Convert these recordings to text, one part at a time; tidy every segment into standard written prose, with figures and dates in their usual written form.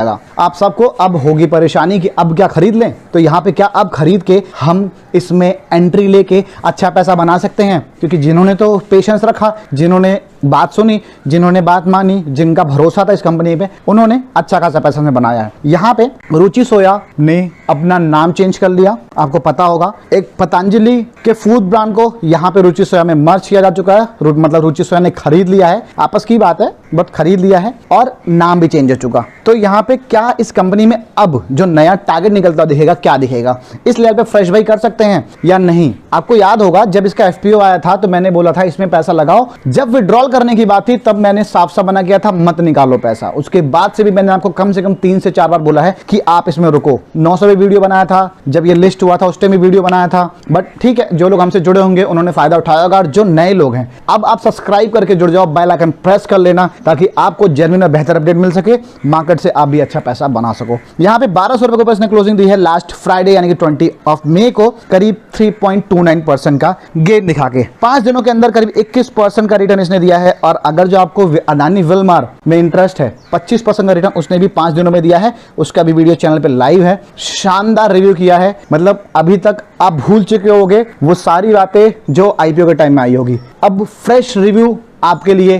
आप सबको अब होगी परेशानी कि अब क्या खरीद लें, तो यहाँ पे क्या अब खरीद के हम इसमें एंट्री लेके अच्छा पैसा बना सकते हैं। क्योंकि जिन्होंने तो पेशेंस रखा, जिन्होंने बात सुनी, जिन्होंने बात मानी, जिनका भरोसा था इस कंपनी पे, उन्होंने अच्छा खासा पैसा में बनाया है। यहाँ पे रुचि सोया ने अपना नाम चेंज कर लिया, आपको पता होगा। एक पतंजलि के फूड ब्रांड को यहाँ पे रुचि सोया में मर्ज किया जा चुका है, मतलब रुचि सोया ने खरीद लिया है, आपस की बात है बट खरीद लिया है, और नाम भी चेंज हो चुका। तो यहाँ पे क्या इस कंपनी में अब जो नया टारगेट निकलता दिखेगा, क्या दिखेगा, इस लेवल पे फ्रेश बाई कर सकते हैं या नहीं। आपको याद होगा जब इसका एफपीओ आया था तो मैंने बोला था इसमें पैसा लगाओ। जब विड्रॉल करने की बात थी तब मैंने साफ साफ मना किया था मत निकालो पैसा। उसके बाद से भी मैंने आपको कम से कम 3 से 4 बार बोला है कि आप इसमें रुको। 900 में वीडियो बनाया था, जब ये लिस्ट हुआ था उस टाइम भी वीडियो बनाया था। बट ठीक है, जो लोग हमसे जुड़े होंगे उन्होंने फायदा उठाया होगा, और जो नए लोग हैं अब आप सब्सक्राइब करके जुड़ जाओ, बेल आइकन प्रेस कर लेना ताकि आपको जेन्युइन और बेहतर अपडेट मिल सके, मार्केट से आप भी अच्छा पैसा बना सको। यहाँ पे 1200 रुपए को इसने क्लोजिंग दी है लास्ट फ्राइडे यानी कि 20 मई को, करीब 3.29% का गेन दिखा के 5 दिनों के अंदर करीब 21% का रिटर्न इसने दिया है। और अगर जो आपको अडानी विल्मार में इंटरेस्ट है, 25% का रिटर्न उसने भी 5 दिनों में दिया है, उसका भी वीडियो चैनल पे लाइव है, शानदार रिव्यू किया है। मतलब अभी तक आप भूल चुके होगे वो सारी बातें जो आईपीओ के टाइम में आई होगी। अब फ्रेश रिव्यू आपके लिए,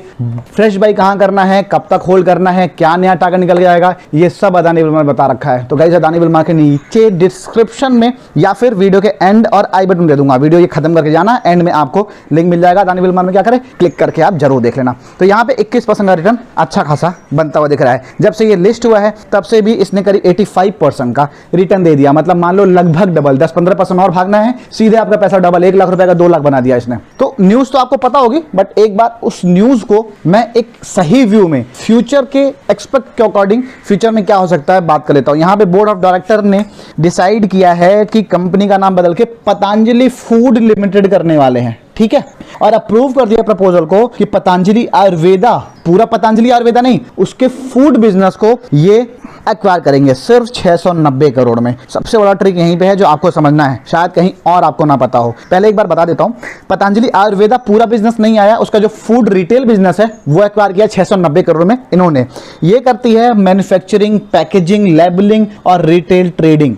फ्रेश बाई कहां करना है, कब तक होल्ड करना है, क्या नया टारगेट निकल जाएगा, ये सब अडानी विल्मार बता रखा है। तो गाइस अडानी विल्मार के नीचे डिस्क्रिप्शन में या फिर वीडियो के एंड और आई बटन दे दूंगा, वीडियो ये खत्म करके जाना, एंड में आपको लिंक मिल जाएगा। अडानी विल्मार में क्या करें, क्लिक करके आप जरूर देख लेना। तो यहाँ पे 21% का रिटर्न अच्छा खासा बनता हुआ दिख रहा है। जब से ये लिस्ट हुआ है तब से भी इसने करीब 85% का रिटर्न दे दिया। मतलब मान लो लगभग डबल, 10-15% और भागना है, सीधे आपका पैसा डबल, 1 लाख रुपए का 2 लाख बना दिया इसने। तो न्यूज तो आपको पता होगी, बट एक बार उस न्यूज को मैं एक सही व्यू में फ्यूचर के एक्सपेक्ट के अकॉर्डिंग फ्यूचर में क्या हो सकता है बात कर लेता हूं। यहां पे बोर्ड ऑफ डायरेक्टर ने डिसाइड किया है कि कंपनी का नाम बदल के पतंजलि फूड लिमिटेड करने वाले हैं, ठीक है। और अप्रूव कर दिया प्रपोजल को कि पतंजलि आयुर्वेदा, पूरा पतंजलि आयुर्वेदा नहीं, उसके फूड बिजनेस को ये एक्वायर करेंगे सिर्फ 690 करोड़ में। सबसे बड़ा ट्रिक यहीं पे है जो आपको समझना है, शायद कहीं और आपको ना पता हो। पहले एक बार बता देता हूं, पतंजलि आयुर्वेदा पूरा बिजनेस नहीं आया, उसका जो फूड रिटेल बिजनेस है वो एक्वायर किया 690 करोड़ में इन्होंने। ये करती है मैन्युफैक्चरिंग, पैकेजिंग, लेबलिंग और रिटेल ट्रेडिंग।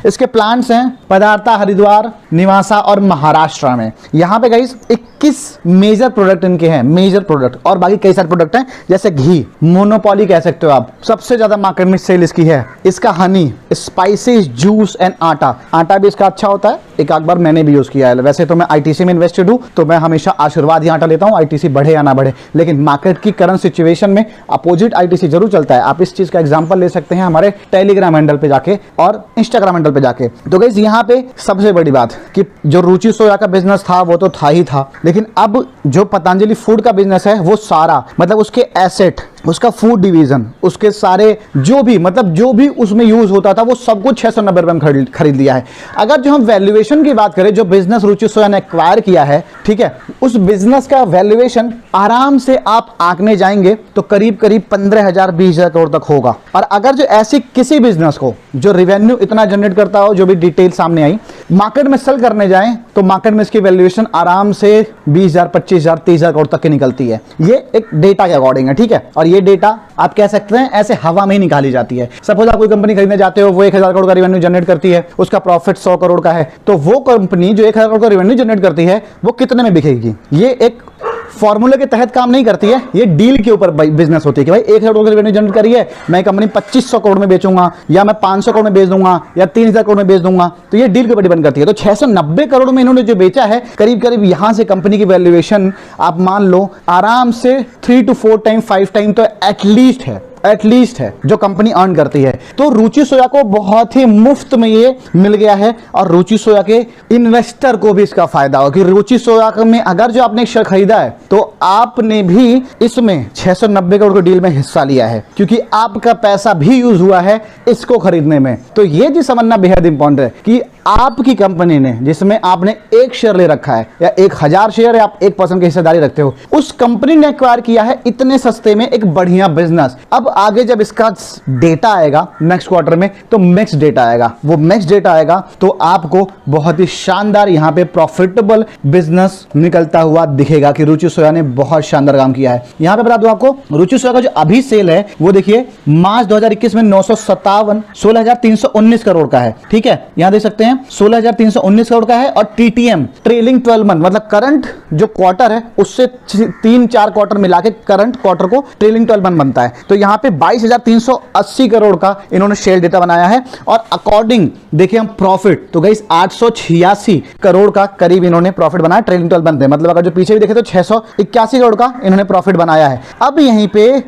इसके प्लांट्स हैं पदार्था, हरिद्वार, निवासा और महाराष्ट्र में। यहाँ पे गाइस 21 मेजर प्रोडक्ट इनके हैं, मेजर प्रोडक्ट, और बाकी कई सारे प्रोडक्ट हैं जैसे घी, मोनोपोली कह सकते हो आप, सबसे ज्यादा मार्केट में सेल इसकी है। इसका हनी, स्पाइसेस, जूस एंड आटा, आटा भी इसका अच्छा होता है, एक आध बार मैंने भी यूज किया है। वैसे तो मैं आईटीसी में इन्वेस्टेड हूं, तो मैं हमेशा आशीर्वाद ही आटा लेता हूं, आईटीसी बढ़े या ना बढ़े, लेकिन मार्केट की करंट सिचुएशन में अपोजिट आईटीसी जरूर चलता है। आप इस चीज का एग्जांपल ले सकते हैं हमारे टेलीग्राम हैंडल पे जाके और इंस्टाग्राम हैंडल पे जाके। तो गाइस यहाँ पे सबसे बड़ी बात कि जो रुचि सोया का बिजनेस था वो तो था ही था, लेकिन अब जो पतंजलि फूड का बिजनेस है वो सारा, मतलब उसके एसेट, उसका फूड डिवीजन, उसके सारे जो भी, मतलब जो भी उसमें यूज होता था वो सब कुछ 690 रुपए में खरीद लिया है। अगर जो हम वैल्यूएशन की बात करें, जो बिजनेस रुचि सोया ने एक्वायर किया है, ठीक है, उस बिजनेस का वैल्यूएशन आराम से आप आंकने जाएंगे तो करीब करीब 15,000-20,000 करोड़ तक होगा। और अगर जो ऐसी किसी बिजनेस को जो रेवेन्यू इतना जनरेट करता हो, जो भी डिटेल सामने आई, मार्केट में सेल करने जाएं तो मार्केट में इसकी वैल्यूएशन आराम से 20,000, 25,000, 30,000 करोड़ तक की निकलती है। ये एक डेटा के अकॉर्डिंग है, ठीक है। और ये डेटा आप कह सकते हैं ऐसे हवा में ही निकाली जाती है। सपोज आप कोई कंपनी खरीदने जाते हो, वो 1,000 करोड़ का रेवेन्यू जनरेट करती है, उसका प्रॉफिट 100 करोड़ का है, तो वो कंपनी जो 1,000 करोड़ का रेवेन्यू जनरेट करती है वो कितने में बिकेगी, ये एक फॉर्मूले के तहत काम नहीं करती है, ये डील के ऊपर बिजनेस होती है कि भाई 1,000 करोड़ का रेवेन्यू जनरेट करी है, मैं कंपनी 2500 करोड़ में बेचूंगा, या मैं 500 करोड़ में बेच दूंगा, या 3,000 करोड़ में बेच दूंगा, तो ये डील के ऊपर डिपेंड करती है। तो 690 करोड़ में इन्होंने जो बेचा है, करीब करीब यहां से कंपनी की वैल्यूएशन आप मान लो आराम से 3 to 4 टाइम, 5 टाइम तो एटलीस्ट है जो कंपनी अर्न करती है। तो रुचि सोया को बहुत ही मुफ्त में ये मिल गया है, और रुचि सोया के इन्वेस्टर को भी इसका फायदा हो कि रुचि सोया में अगर जो आपने एक शेयर खरीदा है तो आपने भी इसमें 690 करोड़ के डील में हिस्सा लिया है, क्योंकि आपका पैसा भी यूज हुआ है इसको खरीदने में। तो ये चीज समझना बेहद इंपॉर्टेंट है कि आपकी कंपनी ने जिसमें आपने एक शेयर ले रखा है या 1000 शेयर या आप 1% की हिस्सेदारी रखते हो, उस कंपनी ने एक्वायर किया है इतने सस्ते में एक बढ़िया बिजनेस। अब आगे जब इसका डेटा आएगा नेक्स्ट क्वार्टर में, तो मिक्स डेटा आएगा, वो मिक्स डेटा आएगा तो आपको बहुत ही शानदार यहां पे प्रॉफिटेबल बिजनेस निकलता हुआ दिखेगा कि रुचि सोया ने बहुत शानदार काम किया है। यहां पे बता दूं आपको, रुचि सोया का जो अभी सेल है वो देखिए मार्च 2021 में 16,319 करोड़ का है। ठीक है, यहां देख सकते हैं 16,319 करोड़ का है। और टीटीएम ट्रेलिंग 12 मंथ मतलब करंट जो क्वार्टर है उससे 3-4 क्वार्टर मिला के करंट क्वार्टर को ट्रेलिंग 12 मंथ बनता है। तो यहां पे 22,380 करोड़ का इन्होंने शेयर डेटा बनाया है। और अकॉर्डिंग देखिए हम प्रॉफिट, तो गाइस 886 करोड़ का करीब इन्होंने प्रॉफिट बनाया ट्रेलिंग 12 मंथ में। मतलब अगर जो पीछे भी देखे तो 681 करोड़ का इन्होंने प्रॉफिट बनाया है। अब यहीं पे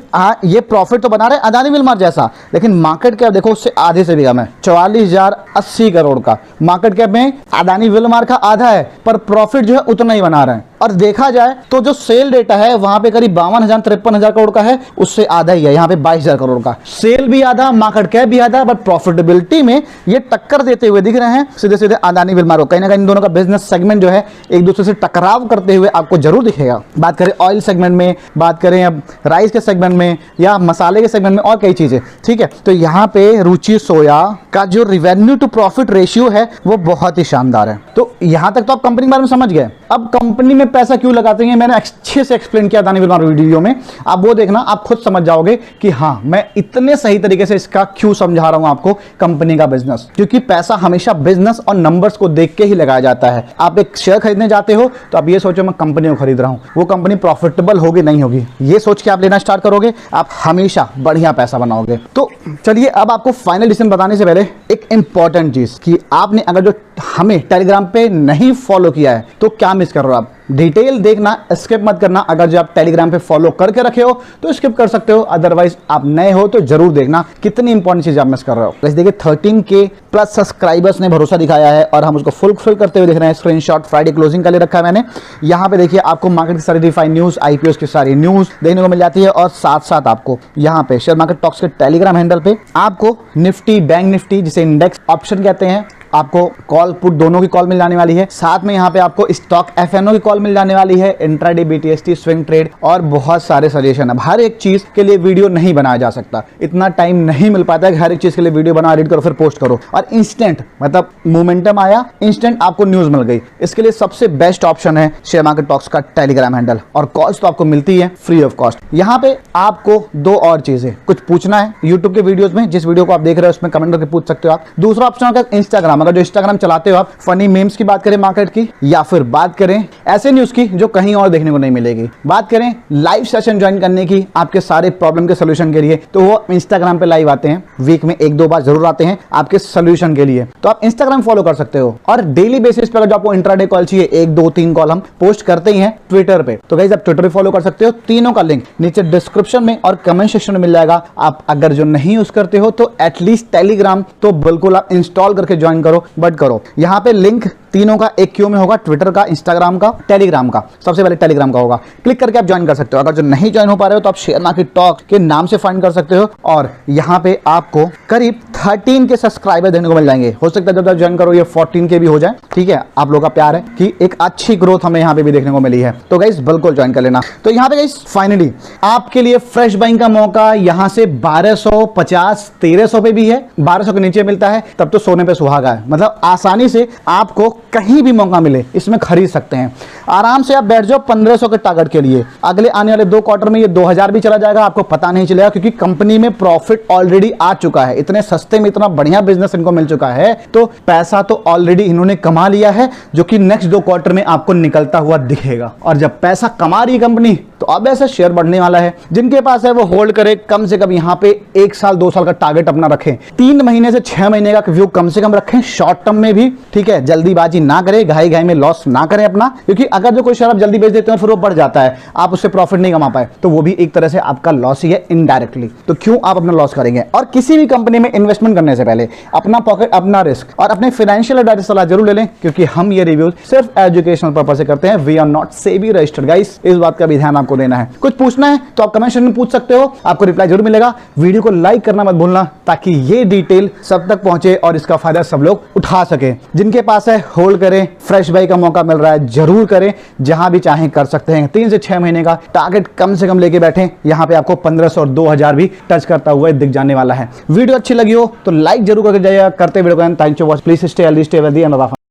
ये प्रॉफिट तो बना रहे अदानी विलमार जैसा, लेकिन मार्केट कैप देखो उससे आधे से भी कम है, 44,080 करोड़ का मार्केट कैप में अदानी विलमार का आधा है, पर प्रॉफिट जो है उतना ही बना रहे हैं। और देखा जाए तो जो सेल डेटा है वहां पे करीब 52,000-53,000 करोड़ का है, उससे आधा ही है, यहां पे 22,000 करोड़ का। सेल भी आधा, मार्केट कैप भी आधा, बट प्रॉफिटेबिलिटी में ये टक्कर देते हुए दिख रहे हैं सीधे सीधे अदानी विलमार को। कहीं ना कहीं इन दोनों का बिजनेस सेगमेंट जो है एक दूसरे से टकराव करते हुए आपको जरूर दिखेगा। बात करें ऑयल सेगमेंट में, बात करें अब राइस के सेगमेंट में या मसाले के सेगमेंट में और कई चीजें। ठीक है, तो यहां पे रुचि सोया का जो रिवेन्यू टू प्रॉफिट रेशियो है वो बहुत ही शानदार है। तो यहां तक तो आप कंपनी के बारे में समझ गए। अब कंपनी में पैसा क्यों लगाते हैं मैंने अच्छे से एक्सप्लेन किया अदानी विलमार वीडियो में, आप वो देखना, आप खुद समझ जाओगे कि हाँ मैं इतने सही तरीके से इसका क्यों समझा रहा हूं आपको कंपनी का बिजनेस। क्योंकि पैसा हमेशा बिजनेस और नंबर्स को देख के ही लगाया जाता है। आप एक शेयर खरीदने जाते हो तो आप ये सोचो मैं कंपनी को खरीद रहा हूं, वो कंपनी प्रॉफिटेबल होगी नहीं होगी, ये सोच के आप लेना स्टार्ट करोगे, आप हमेशा बढ़िया पैसा बनाओगे। तो चलिए अब आपको फाइनल डिसीजन बताने से पहले एक इंपॉर्टेंट चीज कि आपने अगर जो हमें टेलीग्राम पे नहीं फॉलो किया है तो क्या मिस कर रहे हो आप। डिटेल देखना, स्किप मत करना। अगर जो आप टेलीग्राम पे फॉलो करके रखे हो तो स्किप कर सकते हो, अदरवाइज आप नए हो तो जरूर देखना कितनी इंपॉर्टेंट चीज आप मिस कर रहे हो। वैसे देखिए 13K प्लस सब्सक्राइबर्स ने भरोसा दिखाया है और हम उसको फुलफिल करते हुए देख रहे हैं। स्क्रीनशॉट फ्राइडे क्लोजिंग का ले रखा है मैंने। यहाँ पे देखिए आपको मार्केट की सारी रिफाइंड न्यूज, आईपीओ की सारी न्यूज देखने को मिल जाती है। और साथ साथ आपको यहाँ पे शेयर मार्केट टॉक्स के टेलीग्राम हैंडल पे आपको निफ्टी, बैंक निफ्टी जिसे इंडेक्स ऑप्शन कहते हैं, आपको कॉल पुट दोनों की कॉल मिल जाने वाली है। साथ में यहाँ पे आपको स्टॉक एफएनओ की कॉल मिल जाने वाली है, इंट्राडे, बीटीएसटी, स्विंग ट्रेड और बहुत सारे सजेशन। अब हर एक चीज के लिए वीडियो नहीं बनाया जा सकता, इतना टाइम नहीं मिल पाता है कि हर एक चीज के लिए वीडियो बनाओ, एडिट करो, फिर पोस्ट करो। और इंस्टेंट मतलब मोमेंटम आया, इंस्टेंट आपको न्यूज मिल गई। इसके लिए सबसे बेस्ट ऑप्शन है शेयर मार्केट टॉक्स का टेलीग्राम हैंडल। और कॉस्ट तो आपको मिलती है फ्री ऑफ कॉस्ट। यहाँ पे आपको दो और चीजें कुछ पूछना है यूट्यूब के वीडियोज में, जिस वीडियो को आप देख रहे हो उसमें कमेंट करके पूछ सकते हो आप। दूसरा ऑप्शन होगा इंस्टाग्राम, अगर जो इंस्टाग्राम चलाते हो आप, फनी मीम्स की बात करें मार्केट की, या फिर बात करें ऐसे न्यूज की जो कहीं और देखने को नहीं मिलेगी, बात करें लाइव सेशन ज्वाइन करने की आपके सारे प्रॉब्लम के सोल्यूशन के लिए, तो वो इंस्टाग्राम पे लाइव आते हैं, वीक में 1-2 बार जरूर आते हैं आपके सोल्यूशन के लिए। तो आप इंस्टाग्राम फॉलो कर सकते हो। और डेली बेसिस पर अगर आपको इंट्राडे कॉल चाहिए, 1-2-3 कॉल हम पोस्ट करते ही हैं ट्विटर पे, तो गाइस आप ट्विटर पे फॉलो कर सकते हो। तीनों का लिंक नीचे डिस्क्रिप्शन में और कमेंट सेक्शन में मिल जाएगा। आप अगर जो नहीं यूज करते हो तो एटलीस्ट टेलीग्राम तो बिल्कुल आप इंस्टॉल करके ज्वाइन करो, बट करो। यहाँ पे लिंक तीनों का एक क्यू में होगा, ट्विटर का, इंस्टाग्राम का, टेलीग्राम का। सबसे पहले टेलीग्राम का होगा, क्लिक करके आप ज्वाइन कर सकते हो। अगर जो नहीं ज्वाइन हो पा रहे हो तो आप शेयर मार्केट टॉक के नाम से फाइंड कर सकते हो। और यहाँ पे आपको करीब 13 के सब्सक्राइबर देखने को मिल जाएंगे। हो सकता है जब तक ज्वाइन करो ये 14 के भी हो जाए। ठीक है, आप लोगों का प्यार है कि एक अच्छी ग्रोथ हमें यहाँ पे भी देखने को मिली है, तो गाइस बिल्कुल ज्वाइन कर लेना। तो यहाँ पे गाइस फाइनली आपके लिए फ्रेश बाइंग का मौका यहाँ से 1250-1300 पे भी है। 1200 के नीचे मिलता है तब तो सोने पे सुहागा है। मतलब आसानी से आपको कहीं भी मौका मिले इसमें खरीद सकते हैं। आराम से आप बैठ जाओ 1500 के टारगेट के लिए। अगले आने वाले 2 क्वार्टर में ये 2000 भी चला जाएगा, आपको पता नहीं चलेगा, क्योंकि कंपनी में प्रॉफिट ऑलरेडी आ चुका है। इतने सस्ते में इतना बढ़िया बिजनेस इनको मिल चुका है, तो पैसा तो ऑलरेडी इन्होंने कमा लिया है, जो कि नेक्स्ट 2 क्वार्टर में आपको निकलता हुआ दिखेगा। और जब पैसा कमा रही है कंपनी तो अब ऐसा शेयर बढ़ने वाला है। जिनके पास है वो होल्ड करे, कम से कम यहाँ पे 1 साल 2 साल का टारगेट अपना रखें, 3 महीने से 6 महीने का व्यू कम से कम रखें शॉर्ट टर्म में भी। ठीक है, जल्दीबाजी ना करें, घाई घाई में लॉस ना करें अपना, क्योंकि अगर जो कोई शेयर आप जल्दी बेच देते हैं फिर वो बढ़ जाता है, आप उससे प्रॉफिट नहीं कमा पाए, तो वो भी एक तरह से आपका लॉस ही है इनडायरेक्टली। तो क्यों आप अपना लॉस करेंगे। और किसी भी कंपनी में इन्वेस्ट इन्वेस्टमेंट करने से पहले अपना पॉकेट, अपना रिस्क और अपने फाइनेंशियल एडवाइजर सलाह जरूर ले लें, क्योंकि हम ये रिव्यूज सिर्फ एजुकेशनल पर्पज से करते हैं। We are not SEBI registered guys, इस बात का भी ध्यान आपको देना है। कुछ पूछना है तो आप कमेंट सेक्शन में पूछ सकते हो, आपको रिप्लाई जरूर मिलेगा। वीडियो को लाइक करना मत भूलना, ताकि ये डिटेल सब तक पहुंचे और इसका फायदा सब लोग उठा सके। जिनके पास है होल्ड करें, फ्रेश बाई का मौका मिल रहा है जरूर करें, जहां भी चाहें कर सकते हैं। 3 से 6 महीने का टारगेट कम से कम लेके बैठे, यहां पे आपको 1500 और 2000 भी टच करता हुआ दिख जाने वाला है। वीडियो अच्छी लगी हो तो लाइक जरूर करके जाइएगा। करते वीडियो को, thank you watch, please stay healthy, stay wealthy and